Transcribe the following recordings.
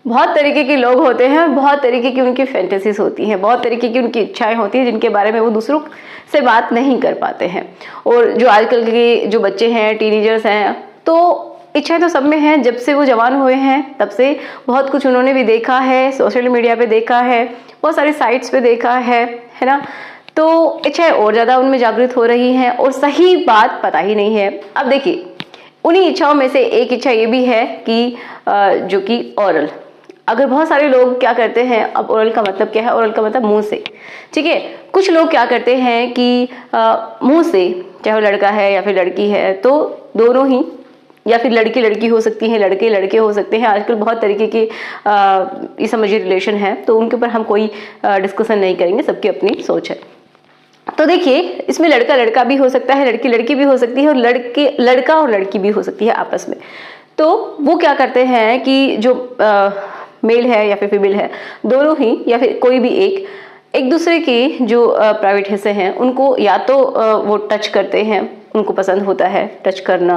बहुत तरीके के लोग होते हैं, बहुत तरीके की उनकी फैंटेसीज होती हैं, बहुत तरीके की उनकी इच्छाएं होती हैं जिनके बारे में वो दूसरों से बात नहीं कर पाते हैं। और जो आजकल के जो बच्चे हैं, टीनेजर्स हैं, तो इच्छाएं तो सब में हैं। जब से वो जवान हुए हैं तब से बहुत कुछ उन्होंने भी देखा है, सोशल मीडिया पे देखा है, बहुत सारी साइट्स पे देखा है ना। तो इच्छाएं और ज़्यादा उनमें जागृत हो रही हैं और सही बात पता ही नहीं है। अब देखिए, उन्हीं इच्छाओं में से एक इच्छा ये भी है कि जो कि ओरल। अगर बहुत सारे लोग क्या करते हैं, अब ओरल का मतलब क्या है? ओरल का मतलब मुंह से, ठीक है। कुछ लोग क्या करते हैं कि मुंह से, चाहे वो लड़का है या फिर लड़की है, तो दोनों ही, या फिर लड़की लड़की हो सकती है, लड़के लड़के हो सकते हैं। आजकल बहुत तरीके के ये समझिए रिलेशन है, तो उनके ऊपर हम कोई डिस्कशन नहीं करेंगे, सबकी अपनी सोच है। तो देखिए, इसमें लड़का लड़का भी हो सकता है, लड़की लड़की भी हो सकती है, और लड़का और लड़की भी हो सकती है आपस में। तो वो क्या करते हैं कि जो मेल है या फिर फीमेल है, दोनों ही या फिर कोई भी एक दूसरे के जो प्राइवेट हिस्से हैं उनको या तो वो टच करते हैं, उनको पसंद होता है टच करना,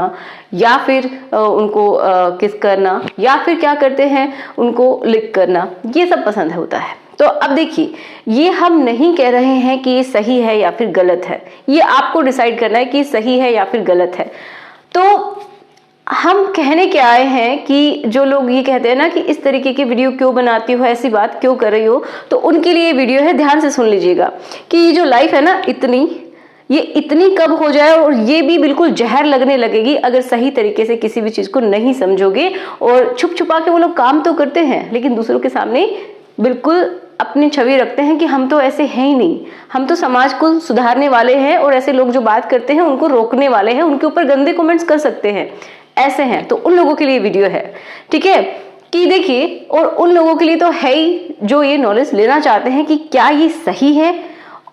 या फिर उनको किस करना, या फिर क्या करते हैं उनको लिक करना, ये सब पसंद होता है। तो अब देखिए, ये हम नहीं कह रहे हैं कि ये सही है या फिर गलत है, ये आपको डिसाइड करना है कि सही है या फिर गलत है। तो हम कहने क्या आए हैं कि जो लोग ये कहते हैं ना कि इस तरीके की वीडियो क्यों बनाती हो, ऐसी बात क्यों कर रही हो, तो उनके लिए वीडियो है। ध्यान से सुन लीजिएगा कि ये जो लाइफ है ना, ये इतनी कब हो जाए, और ये भी बिल्कुल जहर लगने लगेगी अगर सही तरीके से किसी भी चीज को नहीं समझोगे। और छुप छुपा के वो लोग काम तो करते हैं, लेकिन दूसरों के सामने बिल्कुल अपनी छवि रखते हैं कि हम तो ऐसे हैं ही नहीं, हम तो समाज को सुधारने वाले हैं, और ऐसे लोग जो बात करते हैं उनको रोकने वाले हैं, उनके ऊपर गंदे कमेंट्स कर सकते हैं, ऐसे हैं। तो उन लोगों के लिए वीडियो है, ठीक है। कि देखिए, और उन लोगों के लिए तो है ही जो ये नॉलेज लेना चाहते हैं कि क्या ये सही है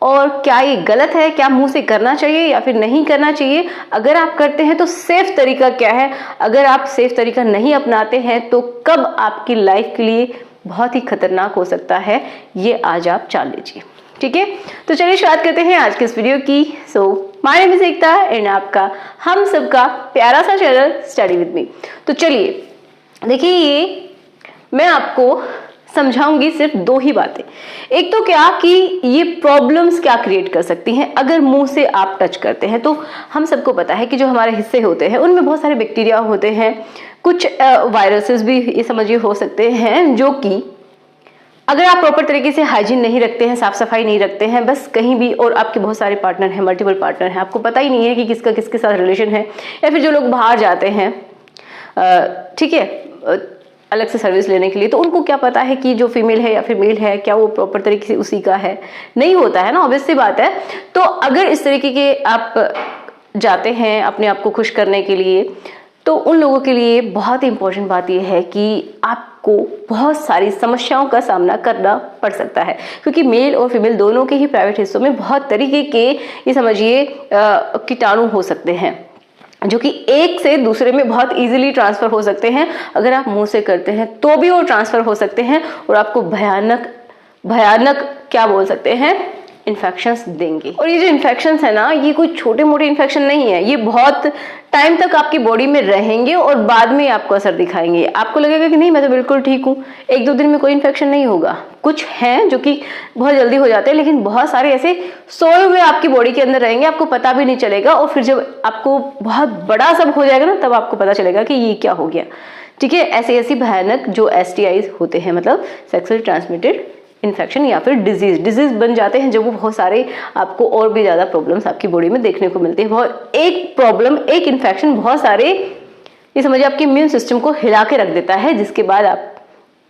और क्या ये गलत है, क्या मुंह से करना चाहिए या फिर नहीं करना चाहिए। अगर आप करते हैं तो सेफ तरीका क्या है, अगर आप सेफ तरीका नहीं अपनाते हैं तो कब आपकी लाइफ के लिए बहुत ही खतरनाक हो सकता है, ये आज आप जान लीजिए, ठीक है। तो चलिए शुरुआत करते हैं आज के इस वीडियो की। My name is Ekta and आपका हम सबका प्यारा सा चैनल स्टडी विद मी। तो चलिए देखिए, ये मैं आपको समझाऊंगी सिर्फ दो ही बातें। एक तो क्या कि ये प्रॉब्लम्स क्या क्रिएट कर सकती हैं अगर मुंह से आप टच करते हैं। तो हम सबको पता है कि जो हमारे हिस्से होते हैं उनमें बहुत सारे बैक्टीरिया होते हैं, कुछ वायरसेस भी ये समझिए हो सकते हैं, जो कि अगर आप प्रॉपर तरीके से हाइजीन नहीं रखते हैं, साफ सफाई नहीं रखते हैं, बस कहीं भी, और आपके बहुत सारे पार्टनर हैं, मल्टीपल पार्टनर हैं, आपको पता ही नहीं है कि किसका किसके साथ रिलेशन है, या फिर जो लोग बाहर जाते हैं, ठीक है, अलग से सर्विस लेने के लिए, तो उनको क्या पता है कि जो फीमेल है या फिर मेल है क्या वो प्रॉपर तरीके से उसी का है, नहीं होता है ना, ऑब्वियस सी बात है। तो अगर इस तरीके के आप जाते हैं अपने आप को खुश करने के लिए, तो उन लोगों के लिए बहुत ही इंपॉर्टेंट बात यह है कि आपको बहुत सारी समस्याओं का सामना करना पड़ सकता है, क्योंकि मेल और फीमेल दोनों के ही प्राइवेट हिस्सों में बहुत तरीके के, ये समझिए, कीटाणु हो सकते हैं, जो कि एक से दूसरे में बहुत इजीली ट्रांसफर हो सकते हैं। अगर आप मुंह से करते हैं तो भी वो ट्रांसफर हो सकते हैं, और आपको भयानक भयानक क्या बोल सकते हैं, इन्फेक्शंस देंगे। और ये जो इन्फेक्शंस है ना, ये कोई छोटे मोटे इन्फेक्शन नहीं है, ये बहुत टाइम तक आपकी बॉडी में रहेंगे और बाद में आपको असर दिखाएंगे। आपको लगेगा कि नहीं मैं तो बिल्कुल ठीक हूँ, एक दो दिन में कोई इन्फेक्शन नहीं होगा। कुछ हैं जो कि बहुत जल्दी हो जाते हैं, लेकिन बहुत सारे ऐसे सोए हुए आपकी बॉडी के अंदर रहेंगे, आपको पता भी नहीं चलेगा, और फिर जब आपको बहुत बड़ा सब हो जाएगा ना, तब आपको पता चलेगा कि ये क्या हो गया, ठीक है। ऐसी भयानक जो STIs होते हैं, मतलब सेक्सुअली ट्रांसमिटेड इन्फेक्शन या फिर डिजीज बन जाते हैं, जब वो बहुत सारे आपको और भी ज्यादा प्रॉब्लम्स आपकी बॉडी में देखने को मिलते हैं। बहुत एक प्रॉब्लम, एक इन्फेक्शन बहुत सारे, ये समझिए, आपके इम्यून सिस्टम को हिला के रख देता है, जिसके बाद आप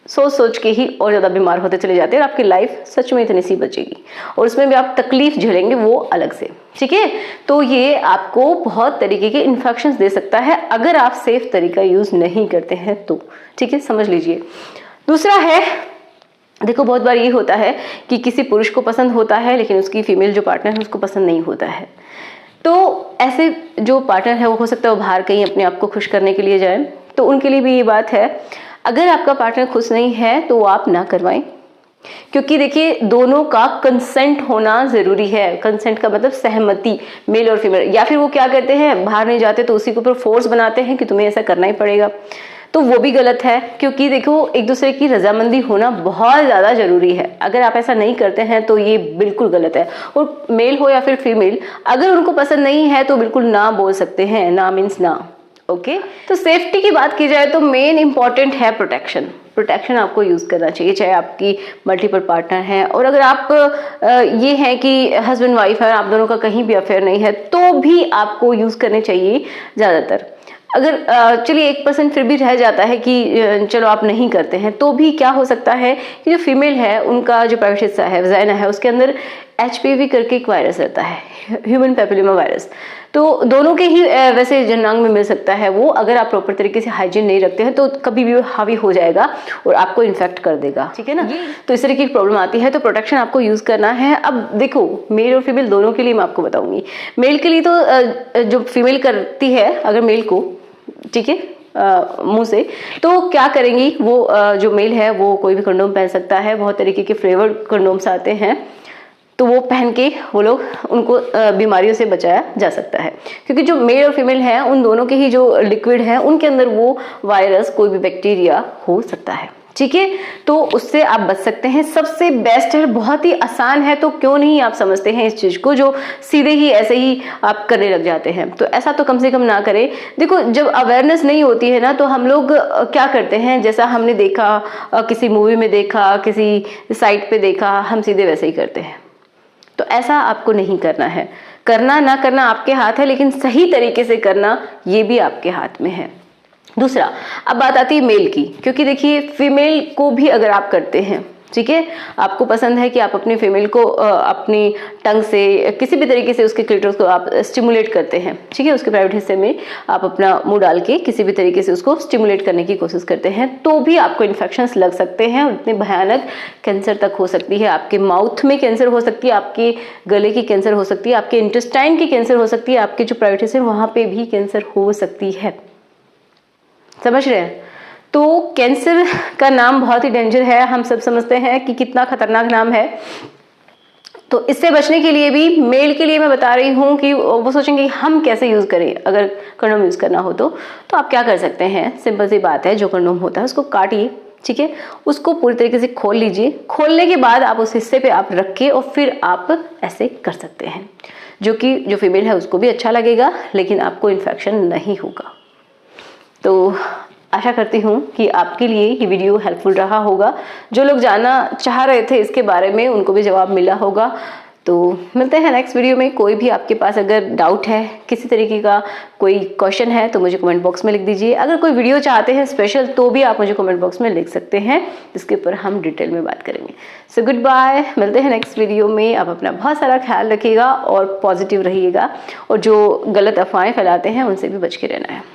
सोच के ही और ज्यादा बीमार होते चले जाते हैं, और आपकी लाइफ सच में इतनी सी बचेगी, और उसमें भी आप तकलीफ झेलेंगे वो अलग से, ठीक है। तो ये आपको बहुत तरीके के इन्फेक्शन दे सकता है अगर आप सेफ तरीका यूज नहीं करते हैं तो, ठीक है, समझ लीजिए। दूसरा है, देखो बहुत बार ये होता है कि किसी पुरुष को पसंद होता है, लेकिन उसकी फीमेल जो पार्टनर है उसको पसंद नहीं होता है। तो ऐसे जो पार्टनर है वो हो सकता है वो बाहर कहीं अपने आप को खुश करने के लिए जाए, तो उनके लिए भी ये बात है, अगर आपका पार्टनर खुश नहीं है तो आप ना करवाएं, क्योंकि देखिए दोनों का कंसेंट होना जरूरी है। कंसेंट का मतलब सहमति, मेल और फीमेल। या फिर वो क्या करते हैं, बाहर नहीं जाते तो उसी के ऊपर फोर्स बनाते हैं कि तुम्हें ऐसा करना ही पड़ेगा। तो वो भी गलत है, क्योंकि देखो एक दूसरे की रजामंदी होना बहुत ज़्यादा ज़रूरी है। अगर आप ऐसा नहीं करते हैं तो ये बिल्कुल गलत है। और मेल हो या फिर फीमेल, अगर उनको पसंद नहीं है तो बिल्कुल ना बोल सकते हैं, ना मीन्स ना। ओके तो सेफ्टी की बात की जाए तो मेन इंपॉर्टेंट है प्रोटेक्शन। प्रोटेक्शन आपको यूज़ करना चाहिए, चाहे आपकी मल्टीपल पार्टनर है, और अगर आप ये है कि हस्बैंड वाइफ है, आप दोनों का कहीं भी अफेयर नहीं है, तो भी आपको यूज़ करने चाहिए ज़्यादातर। अगर चलिए 1% फिर भी रह जाता है कि चलो आप नहीं करते हैं, तो भी क्या हो सकता है कि जो फीमेल है उनका जो प्राइवेट हिस्सा है, वजाइना है, उसके अंदर HPV करके एक वायरस रहता है, ह्यूमन पैपिलोमा वायरस। तो दोनों के ही वैसे जननांग में मिल सकता है वो। अगर आप प्रॉपर तरीके से हाइजीन नहीं रखते हैं तो कभी भी हावी हो जाएगा और आपको इन्फेक्ट कर देगा, ठीक है ना। तो इस तरह की प्रॉब्लम आती है, तो प्रोटेक्शन आपको यूज करना है। अब देखो मेल और फीमेल दोनों के लिए मैं आपको बताऊंगी। मेल के लिए तो जो फीमेल करती है अगर मेल को, ठीक है, मुंह से, तो क्या करेंगी वो, जो मेल है वो कोई भी कंडोम पहन सकता है। बहुत तरीके के फ्लेवर्ड कंडोम्स आते हैं, तो वो पहन के वो लोग उनको बीमारियों से बचाया जा सकता है, क्योंकि जो मेल और फीमेल है उन दोनों के ही जो लिक्विड है उनके अंदर वो वायरस, कोई भी बैक्टीरिया हो सकता है, ठीक है। तो उससे आप बच सकते हैं। सबसे बेस्ट है, बहुत ही आसान है, तो क्यों नहीं आप समझते हैं इस चीज को, जो सीधे ही ऐसे ही आप करने लग जाते हैं। तो ऐसा तो कम से कम ना करें। देखो जब अवेयरनेस नहीं होती है ना, तो हम लोग क्या करते हैं, जैसा हमने देखा, किसी मूवी में देखा, किसी साइट पे देखा, हम सीधे वैसे ही करते हैं। तो ऐसा आपको नहीं करना है। करना ना करना आपके हाथ है, लेकिन सही तरीके से करना ये भी आपके हाथ में है। दूसरा, अब बात आती है मेल की, क्योंकि देखिए फीमेल को भी अगर आप करते हैं, ठीक है, आपको पसंद है कि आप अपनी फीमेल को अपनी टंग से किसी भी तरीके से उसके क्लिटोरस को आप स्टिमुलेट करते हैं, ठीक है, उसके प्राइवेट हिस्से में आप अपना मुंह डाल के किसी भी तरीके से उसको स्टिमुलेट करने की कोशिश करते हैं, तो भी आपको इन्फेक्शंस लग सकते हैं और इतने भयानक कैंसर तक हो सकती है। आपके माउथ में कैंसर हो सकती है, आपके गले की कैंसर हो सकती है, आपके इंटेस्टाइन की कैंसर हो सकती है, आपके जो प्राइवेट हिस्से वहां पे भी कैंसर हो सकती है। समझ रहे हैं। तो कैंसर का नाम बहुत ही डेंजर है, हम सब समझते हैं कि कितना खतरनाक नाम है। तो इससे बचने के लिए भी मेल के लिए मैं बता रही हूँ कि वो सोचेंगे हम कैसे यूज करें। अगर कंडोम यूज करना हो तो आप क्या कर सकते हैं, सिंपल सी बात है, जो कंडोम होता है उसको काटिए, ठीक है, उसको पूरी तरीके से खोल लीजिए। खोलने के बाद आप उस हिस्से पे आप रख के और फिर आप ऐसे कर सकते हैं, जो कि जो फीमेल है उसको भी अच्छा लगेगा, लेकिन आपको इन्फेक्शन नहीं होगा। तो आशा करती हूँ कि आपके लिए ये वीडियो हेल्पफुल रहा होगा। जो लोग जानना चाह रहे थे इसके बारे में, उनको भी जवाब मिला होगा। तो मिलते हैं नेक्स्ट वीडियो में। कोई भी आपके पास अगर डाउट है, किसी तरीके का कोई क्वेश्चन है, तो मुझे कमेंट बॉक्स में लिख दीजिए। अगर कोई वीडियो चाहते हैं स्पेशल, तो भी आप मुझे कमेंट बॉक्स में लिख सकते हैं, जिसके ऊपर हम डिटेल में बात करेंगे। सो गुड बाय, मिलते हैं नेक्स्ट वीडियो में। आप अपना बहुत सारा ख्याल रखिएगा और पॉजिटिव रहिएगा, और जो गलत अफवाहें फैलाते हैं उनसे भी बच के रहना है।